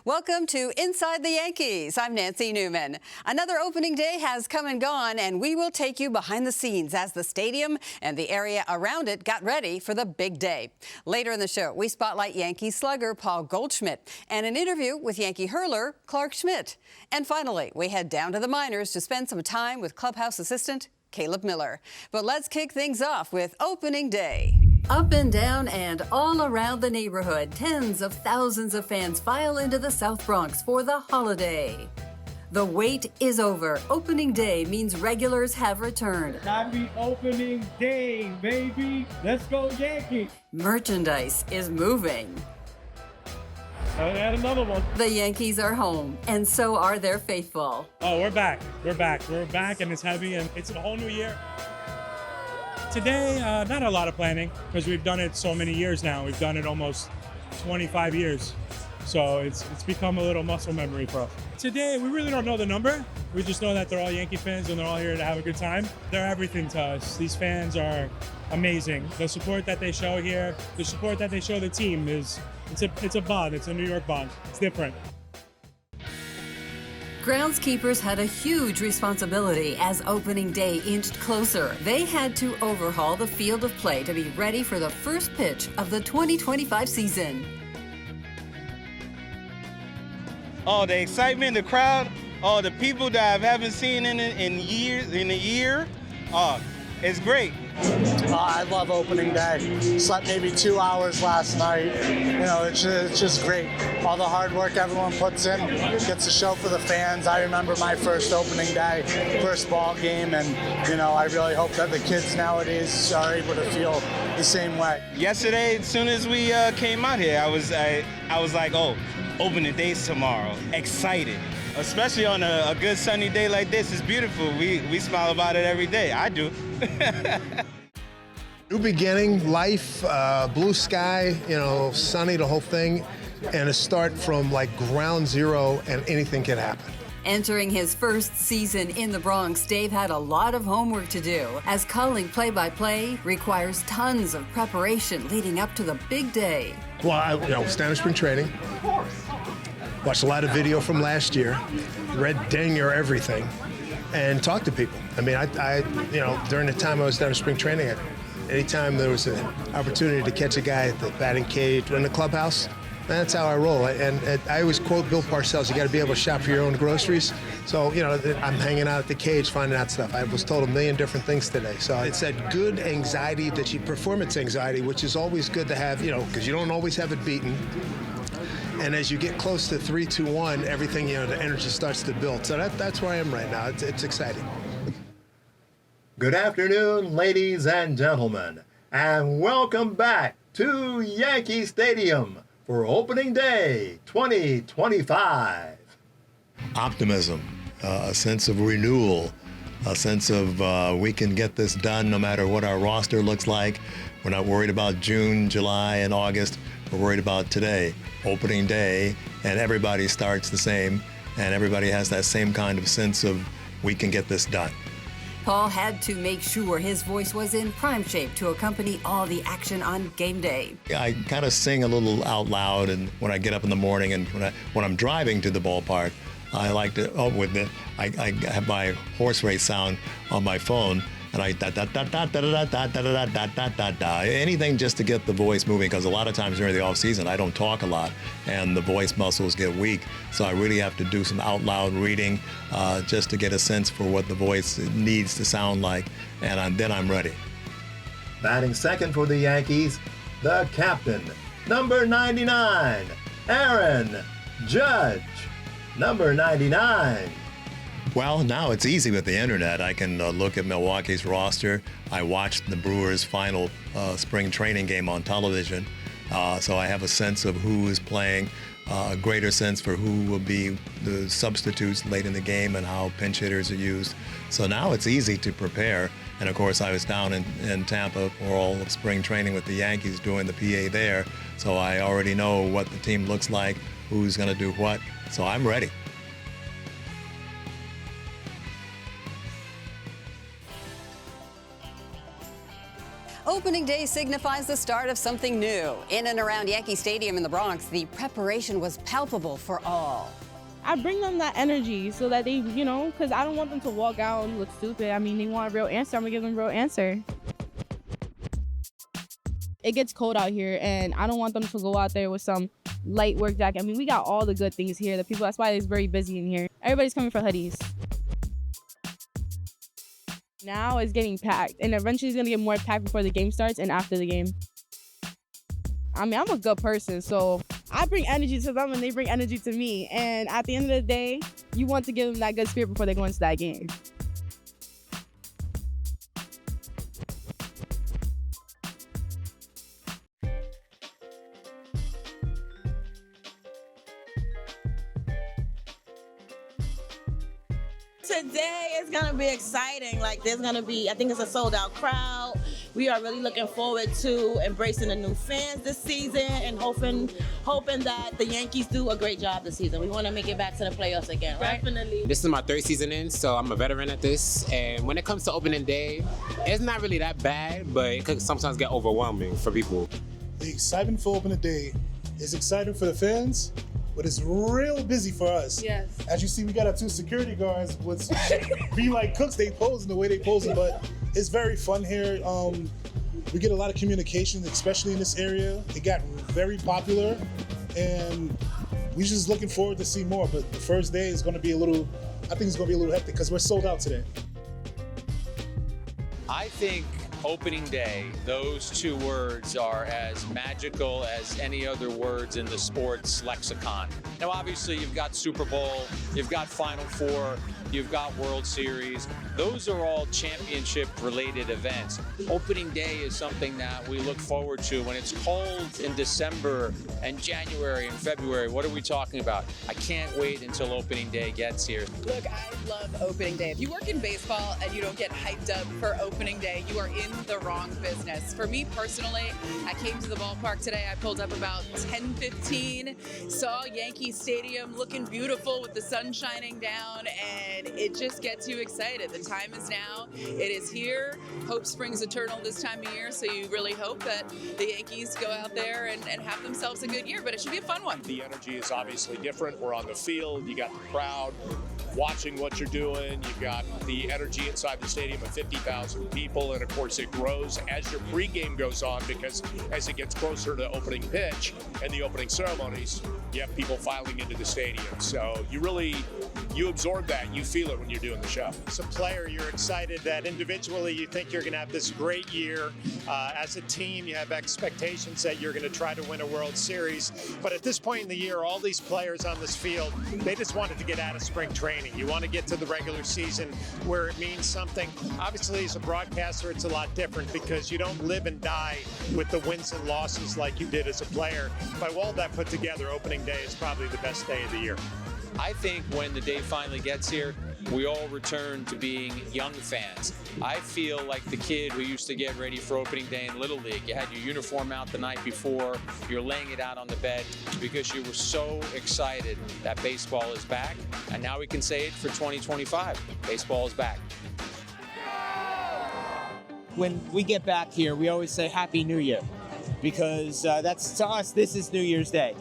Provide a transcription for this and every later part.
Welcome to Inside the Yankees. I'm Nancy Newman. Another opening day has come and gone, and we will take you behind the scenes as the stadium and the area around it got ready for the big day. Later in the show, we spotlight Yankee slugger Paul Goldschmidt and an interview with Yankee hurler Clarke Schmidt. And finally, we head down to the minors to spend some time with clubhouse assistant Caleb Miller. But let's kick things off with opening day. Up and down and all around the neighborhood, tens of thousands of fans file into the South Bronx for the holiday. The wait is over. Opening day means regulars have returned. Happy opening day, baby. Let's go Yankees. Merchandise is moving. Add another one. The Yankees are home, and so are their faithful. Oh, we're back. We're back, and it's heavy, and it's a whole new year. Today, not a lot of planning, because we've done it so many years now. We've done it almost 25 years. So it's become a little muscle memory for us. Today, we really don't know the number. We just know that they're all Yankee fans and they're all here to have a good time. They're everything to us. These fans are amazing. The support that they show here, the support that they show the team it's a bond. It's a New York bond. It's different. Groundskeepers had a huge responsibility as opening day inched closer. They had to overhaul the field of play to be ready for the first pitch of the 2025 season. Oh, the excitement, the crowd, oh, the people that I haven't seen in a year. Oh, it's great. I love opening day. Slept maybe 2 hours last night. You know, it's just great. All the hard work everyone puts in gets a show for the fans. I remember my first opening day, first ball game, and you know, I really hope that the kids nowadays are able to feel the same way. Yesterday, as soon as we came out here, I was like, oh, opening day's tomorrow. Excited. Especially on a good sunny day like this. It's beautiful. We smile about it every day. I do. New beginning, life, blue sky, you know, sunny, the whole thing, and a start from like ground zero, and anything can happen. Entering his first season in the Bronx, Dave had a lot of homework to do, as calling play-by-play requires tons of preparation leading up to the big day. Well, I was down in spring training, watched a lot of video from last year, read dang near everything, and talked to people. I mean, I during the time I was down in spring training, anytime there was an opportunity to catch a guy at the batting cage or in the clubhouse, that's how I roll. And I always quote Bill Parcells, you got to be able to shop for your own groceries. So, you know, I'm hanging out at the cage, finding out stuff. I was told a million different things today. So it's that good anxiety, performance anxiety, which is always good to have, you know, because you don't always have it beaten. And as you get close to 3, 2, 1, everything, you know, the energy starts to build. So that's where I am right now. It's exciting. Good afternoon, ladies and gentlemen, and welcome back to Yankee Stadium for opening day 2025. Optimism, a sense of renewal, a sense of we can get this done no matter what our roster looks like. We're not worried about June, July, and August. We're worried about today, opening day, and everybody starts the same, and everybody has that same kind of sense of we can get this done. Paul had to make sure his voice was in prime shape to accompany all the action on game day. I kind of sing a little out loud, and when I get up in the morning and when I'm driving to the ballpark, I like to, I have my horse race sound on my phone, and I anything just to get the voice moving, because a lot of times during the off season I don't talk a lot and the voice muscles get weak, so I really have to do some out loud reading just to get a sense for what the voice needs to sound like, and then I'm ready. Batting second for the Yankees, the captain, number 99, Aaron Judge. Number 99. Well, now it's easy with the internet. I can look at Milwaukee's roster. I watched the Brewers' final spring training game on television, so I have a sense of who is playing, a greater sense for who will be the substitutes late in the game and how pinch hitters are used. So now it's easy to prepare. And of course, I was down in Tampa for all of spring training with the Yankees doing the PA there, so I already know what the team looks like, who's going to do what, so I'm ready. Opening day signifies the start of something new. In and around Yankee Stadium in the Bronx, the preparation was palpable for all. I bring them that energy so that they, because I don't want them to walk out and look stupid. I mean, they want a real answer. I'm going to give them a real answer. It gets cold out here, and I don't want them to go out there with some light work jacket. I mean, we got all the good things here. That's why it's very busy in here. Everybody's coming for hoodies. Now it's getting packed, and eventually it's going to get more packed before the game starts and after the game. I mean, I'm a good person, so I bring energy to them and they bring energy to me. And at the end of the day, you want to give them that good spirit before they go into that game. Today is going to be exciting. Like, there's going to be, I think it's a sold out crowd. We are really looking forward to embracing the new fans this season and hoping that the Yankees do a great job this season. We want to make it back to the playoffs again, right? Definitely. This is my third season in, so I'm a veteran at this. And when it comes to opening day, it's not really that bad, but it could sometimes get overwhelming for people. The excitement for opening day is exciting for the fans, but it's real busy for us. Yes. As you see, we got our 2 security guards, which be like cooks. They pose in the way they pose it, but it's very fun here. We get a lot of communication, especially in this area. It got very popular, and we're just looking forward to see more. But the first day is going to be I think it's going to be a little hectic because we're sold out today. I think opening day, those 2 words are as magical as any other words in the sports lexicon. Now, obviously, you've got Super Bowl, you've got Final Four, you've got World Series. Those are all championship-related events. Opening day is something that we look forward to. When it's cold in December and January and February, what are we talking about? I can't wait until opening day gets here. Look, I love opening day. If you work in baseball and you don't get hyped up for opening day, you are in the wrong business. For me personally, I came to the ballpark today. I pulled up about 10:15, saw Yankee Stadium looking beautiful with the sun shining down, and it just gets you excited. The time is now. It is here. Hope springs eternal this time of year, so you really hope that the Yankees go out there and have themselves a good year, but it should be a fun one. The energy is obviously different. We're on the field. You got the crowd watching what you're doing. You've got the energy inside the stadium of 50,000 people, and of course it grows as your pregame goes on, because as it gets closer to opening pitch and the opening ceremonies, you have people filing into the stadium. So you absorb that, you feel it when you're doing the show. As a player, you're excited that individually you think you're going to have this great year. As a team, you have expectations that you're going to try to win a World Series. But at this point in the year, all these players on this field, they just wanted to get out of spring training. You want to get to the regular season where it means something. Obviously, as a broadcaster, it's a lot different because you don't live and die with the wins and losses like you did as a player. By all that put together, opening day is probably the best day of the year. I think when the day finally gets here, we all return to being young fans. I feel like the kid who used to get ready for opening day in Little League. You had your uniform out the night before, you're laying it out on the bed because you were so excited that baseball is back. And now we can say it for 2025. Baseball is back. When we get back here, we always say Happy New Year, because that's, to us, this is New Year's Day.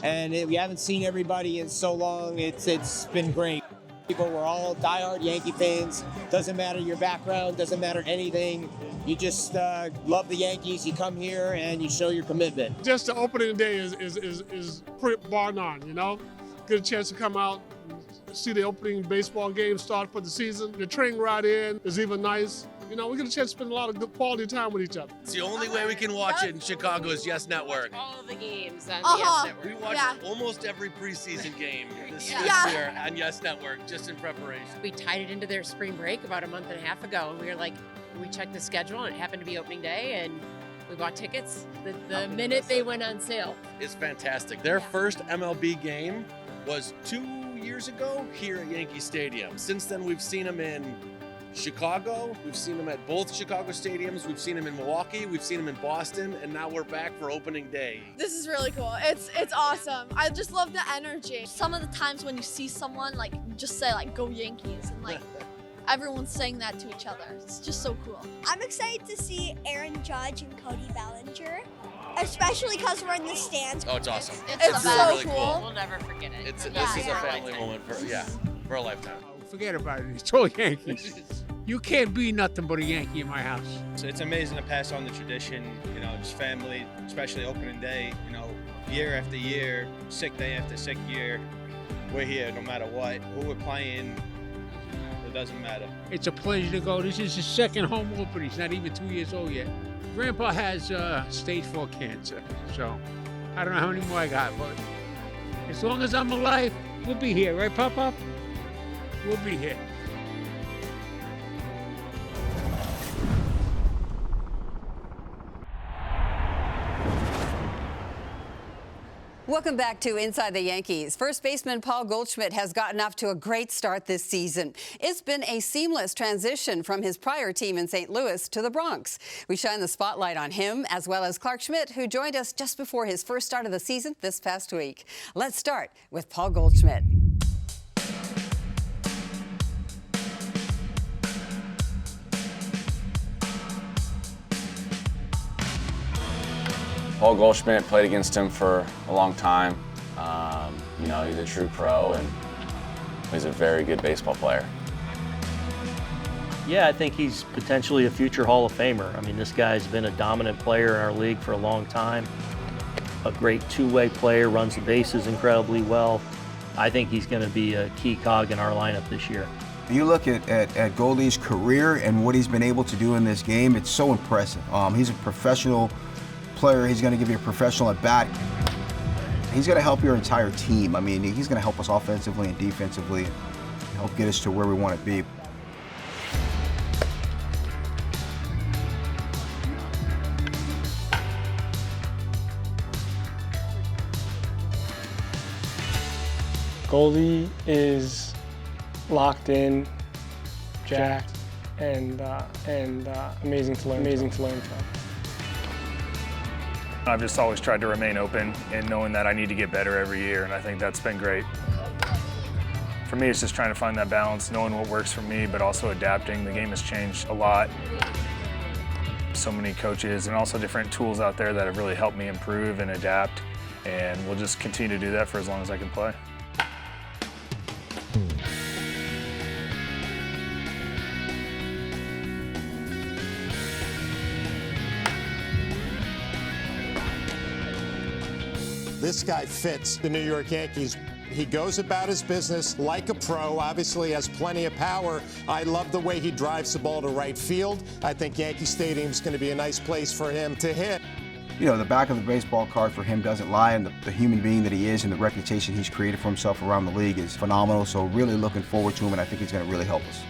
And we haven't seen everybody in so long. It's been great. People were all diehard Yankee fans. Doesn't matter your background, doesn't matter anything. You just love the Yankees. You come here and you show your commitment. Just the opening day is pretty bar none, you know? Get a chance to come out, see the opening baseball game start for the season. The train ride in is even nice. You know, we get a chance to spend a lot of good quality time with each other. It's the only way we can watch it in Chicago is Yes Network. All of the games on the Yes Network. We watch almost every preseason game this year on Yes Network, just in preparation. We tied it into their spring break about a month and a half ago, and we were like, we checked the schedule, and it happened to be opening day, and we bought tickets the minute they went on sale. It's fantastic. Their first MLB game was 2 years ago here at Yankee Stadium. Since then, we've seen them in Chicago, we've seen them at both Chicago stadiums, we've seen them in Milwaukee, we've seen them in Boston, and now we're back for opening day. This is really cool. It's awesome. I just love the energy. Some of the times when you see someone, like, just say, like, go Yankees, and, like, everyone's saying that to each other. It's just so cool. I'm excited to see Aaron Judge and Cody Bellinger, especially because we're in the stands. Oh, it's awesome. It's so really cool. We'll never forget it. This is a family moment for a lifetime. Forget about it. It's all Yankees. You can't be nothing but a Yankee in my house. So it's amazing to pass on the tradition, just family, especially opening day, year after year, sick day after sick year. We're here no matter what. Who we're playing, it doesn't matter. It's a pleasure to go. This is his second home opening. He's not even 2 years old yet. Grandpa has stage 4 cancer, so I don't know how many more I got, but as long as I'm alive, we'll be here, right, Pop-Pop? We'll be here. Welcome back to Inside the Yankees. First baseman Paul Goldschmidt has gotten off to a great start this season. It's been a seamless transition from his prior team in St. Louis to the Bronx. We shine the spotlight on him, as well as Clarke Schmidt, who joined us just before his first start of the season this past week. Let's start with Paul Goldschmidt. Paul Goldschmidt, played against him for a long time. He's a true pro and he's a very good baseball player. Yeah, I think he's potentially a future Hall of Famer. I mean, this guy's been a dominant player in our league for a long time. A great two-way player, runs the bases incredibly well. I think he's going to be a key cog in our lineup this year. You look at Goldie's career and what he's been able to do in this game, it's so impressive. He's a professional player. He's going to give you a professional at bat. He's going to help your entire team. I mean, he's going to help us offensively and defensively, and help get us to where we want to be. Goldie is locked in, jacked, and amazing to learn from. I've just always tried to remain open and knowing that I need to get better every year, and I think that's been great. For me, it's just trying to find that balance, knowing what works for me, but also adapting. The game has changed a lot. So many coaches and also different tools out there that have really helped me improve and adapt, and we'll just continue to do that for as long as I can play. This guy fits the New York Yankees. He goes about his business like a pro, obviously has plenty of power. I love the way he drives the ball to right field. I think Yankee Stadium is going to be a nice place for him to hit. The back of the baseball card for him doesn't lie, and the human being that he is and the reputation he's created for himself around the league is phenomenal. So really looking forward to him, and I think he's going to really help us.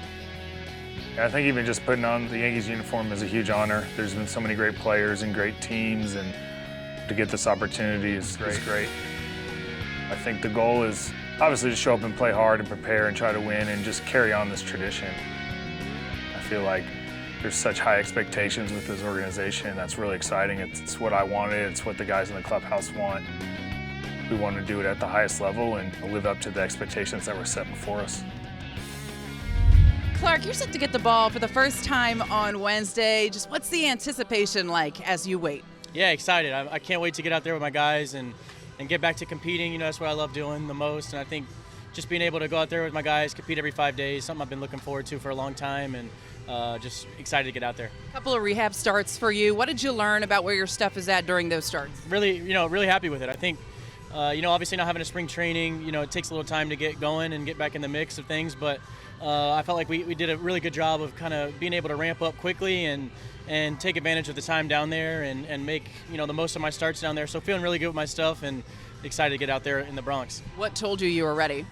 I think even just putting on the Yankees uniform is a huge honor. There's been so many great players and great teams, and to get this opportunity is great. I think the goal is obviously to show up and play hard and prepare and try to win and just carry on this tradition. I feel like there's such high expectations with this organization. That's really exciting. It's what I wanted. It's what the guys in the clubhouse want. We want to do it at the highest level and live up to the expectations that were set before us. Clarke, you're set to get the ball for the first time on Wednesday. Just what's the anticipation like as you wait? Yeah, excited. I can't wait to get out there with my guys and get back to competing. That's what I love doing the most. And I think just being able to go out there with my guys, compete every 5 days, something I've been looking forward to for a long time, and just excited to get out there. A couple of rehab starts for you. What did you learn about where your stuff is at during those starts? Really happy with it. I think, obviously not having a spring training, it takes a little time to get going and get back in the mix of things, but I felt like we did a really good job of kind of being able to ramp up quickly and take advantage of the time down there and make, the most of my starts down there. So feeling really good with my stuff and excited to get out there in the Bronx. What told you were ready?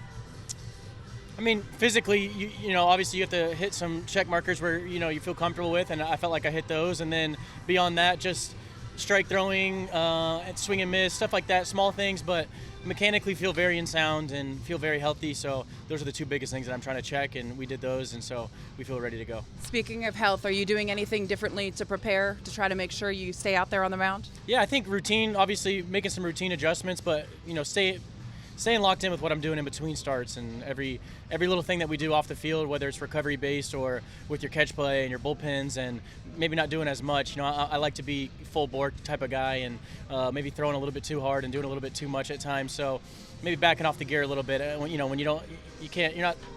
I mean, physically, obviously you have to hit some check markers where, you feel comfortable with, and I felt like I hit those. And then beyond that, just strike throwing, and swing and miss, stuff like that, small things, but mechanically feel very in sound and feel very healthy. So those are the two biggest things that I'm trying to check, and we did those, and so we feel ready to go. Speaking of health, are you doing anything differently to prepare to try to make sure you stay out there on the mound? Yeah, I think routine, obviously making some routine adjustments, but staying locked in with what I'm doing in between starts and every little thing that we do off the field, whether it's recovery based or with your catch play and your bullpens, and maybe not doing as much. I like to be full bore type of guy, and maybe throwing a little bit too hard and doing a little bit too much at times. So maybe backing off the gear a little bit when you're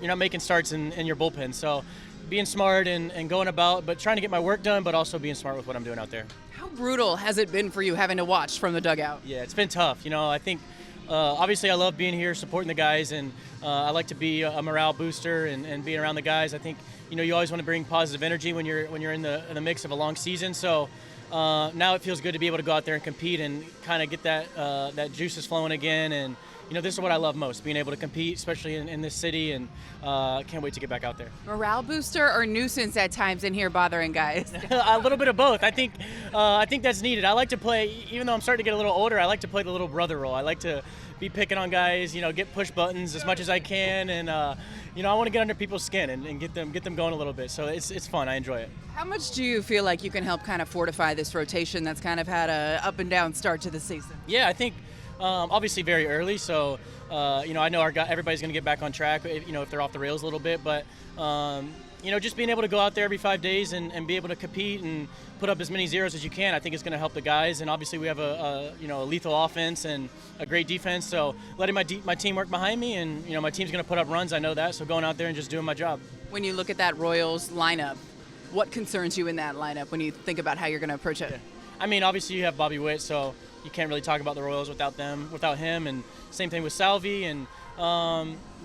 not making starts in your bullpen. So being smart and going about, but trying to get my work done, but also being smart with what I'm doing out there. How brutal has it been for you having to watch from the dugout? Yeah, it's been tough. I think obviously I love being here, supporting the guys, and I like to be a morale booster and being around the guys. I think you always want to bring positive energy when you're in the mix of a long season. So now it feels good to be able to go out there and compete and kind of get that juices flowing again. And this is what I love most, being able to compete, especially in this city, and can't wait to get back out there. Morale booster or nuisance at times in here bothering guys? A little bit of both. I think that's needed. I like to play, even though I'm starting to get a little older, I like to play the little brother role. I like to be picking on guys, get push buttons as much as I can, and I want to get under people's skin and get them going a little bit. So it's fun. I enjoy it. How much do you feel like you can help kind of fortify this rotation that's kind of had a up and down start to the season? Yeah, I think obviously very early, so I know everybody's going to get back on track, if they're off the rails a little bit, but just being able to go out there every 5 days and be able to compete and put up as many zeros as you can, I think is going to help the guys. And obviously we have a lethal offense and a great defense, so letting my team work behind me, and my team's going to put up runs, I know that, so going out there and just doing my job. When you look at that Royals lineup, what concerns you in that lineup when you think about how you're going to approach it? Yeah. I mean, obviously you have Bobby Witt, so you can't really talk about the Royals without him, and same thing with Salvi, and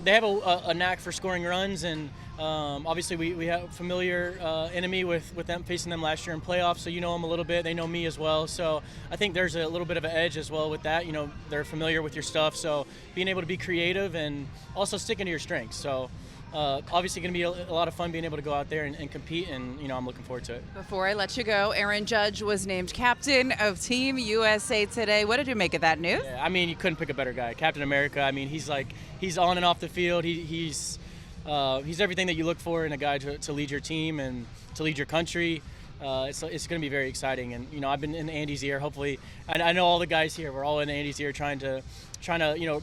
they have a knack for scoring runs, and obviously we have a familiar enemy with them, facing them last year in playoffs, so them a little bit, they know me as well, so I think there's a little bit of an edge as well with that. They're familiar with your stuff, so being able to be creative and also sticking to your strengths. So obviously going to be a lot of fun being able to go out there and compete, and I'm looking forward to it. Before I let you go, Aaron Judge was named captain of Team USA today. What did you make of that news? Yeah, I mean, you couldn't pick a better guy. Captain America. I mean, he's on and off the field. He's everything that you look for in a guy to lead your team and to lead your country. It's going to be very exciting, and I've been in Andy's ear. Hopefully, I know all the guys here. We're all in Andy's ear, trying to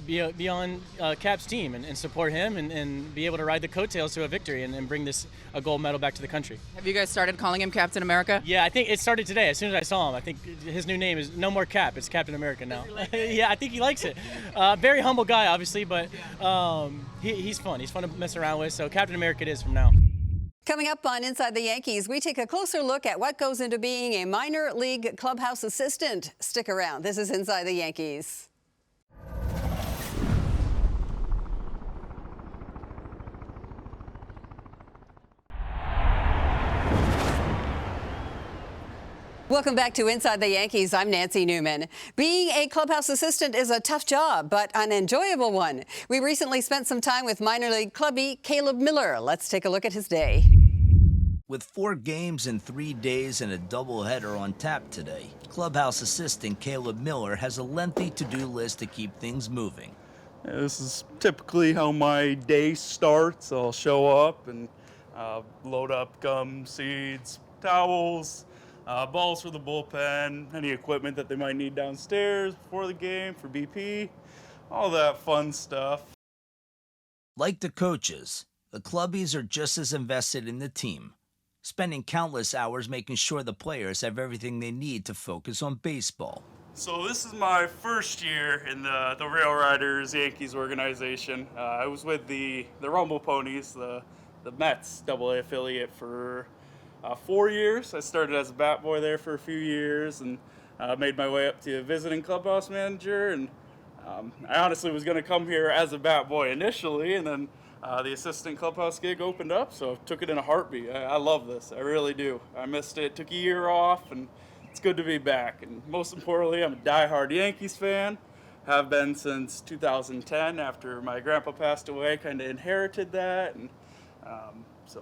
be on Cap's team and support him and be able to ride the coattails to a victory and bring a gold medal back to the country. Have you guys started calling him Captain America? Yeah, I think it started today. As soon as I saw him, I think his new name is no more Cap. It's Captain America now. Yeah, I think he likes it. Very humble guy, obviously, but he's fun. He's fun to mess around with. So Captain America it is from now. Coming up on Inside the Yankees, we take a closer look at what goes into being a minor league clubhouse assistant. Stick around. This is Inside the Yankees. Welcome back to Inside the Yankees. I'm Nancy Newman. Being a clubhouse assistant is a tough job, but an enjoyable one. We recently spent some time with minor league clubby Caleb Miller. Let's take a look at his day. With 4 games in 3 days and a doubleheader on tap today, clubhouse assistant Caleb Miller has a lengthy to-do list to keep things moving. This is typically how my day starts. I'll show up and load up gum, seeds, towels, balls for the bullpen, any equipment that they might need downstairs before the game for BP, all that fun stuff. Like the coaches, the clubbies are just as invested in the team, spending countless hours making sure the players have everything they need to focus on baseball. So this is my first year in the Rail Riders Yankees organization. I was with the Rumble Ponies, the Mets AA affiliate for 4 years. I started as a bat boy there for a few years and made my way up to visiting clubhouse manager. And I honestly was going to come here as a bat boy initially, and then the assistant clubhouse gig opened up, so I took it in a heartbeat. I love this. I really do. I missed it. Took a year off, and it's good to be back. And most importantly, I'm a diehard Yankees fan. Have been since 2010 after my grandpa passed away. Kind of inherited that, and so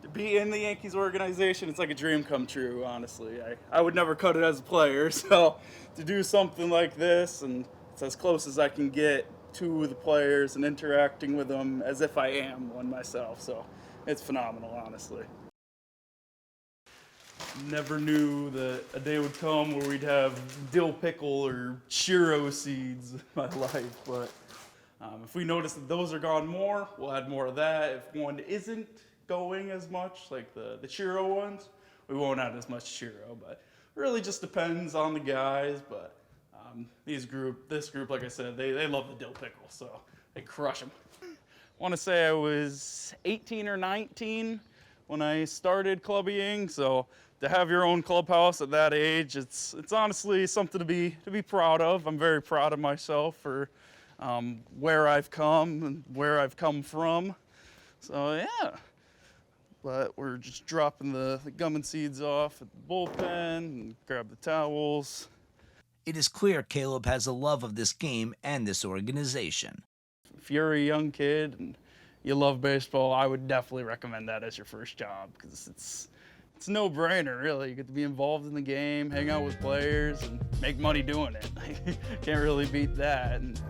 to be in the Yankees organization, it's like a dream come true, honestly. I would never cut it as a player, so to do something like this, and it's as close as I can get to the players and interacting with them as if I am one myself, so it's phenomenal, honestly. Never knew that a day would come where we'd have dill pickle or churro seeds in my life, but If we notice that those are gone more, we'll add more of that. If one isn't going as much, like the Churro ones, we won't add as much Churro, but it really just depends on the guys. But this group, like I said, they love the dill pickle, so they crush them. I want to say I was 18 or 19 when I started clubbying, so to have your own clubhouse at that age, it's honestly something to be proud of. I'm very proud of myself for where I've come and where I've come from. So yeah, but we're just dropping the gum and seeds off at the bullpen and grab the towels. It is clear Caleb has a love of this game and this organization. If you're a young kid and you love baseball, I would definitely recommend that as your first job, because it's a no-brainer, really. You get to be involved in the game, hang out with players, and make money doing it. Can't really beat that. And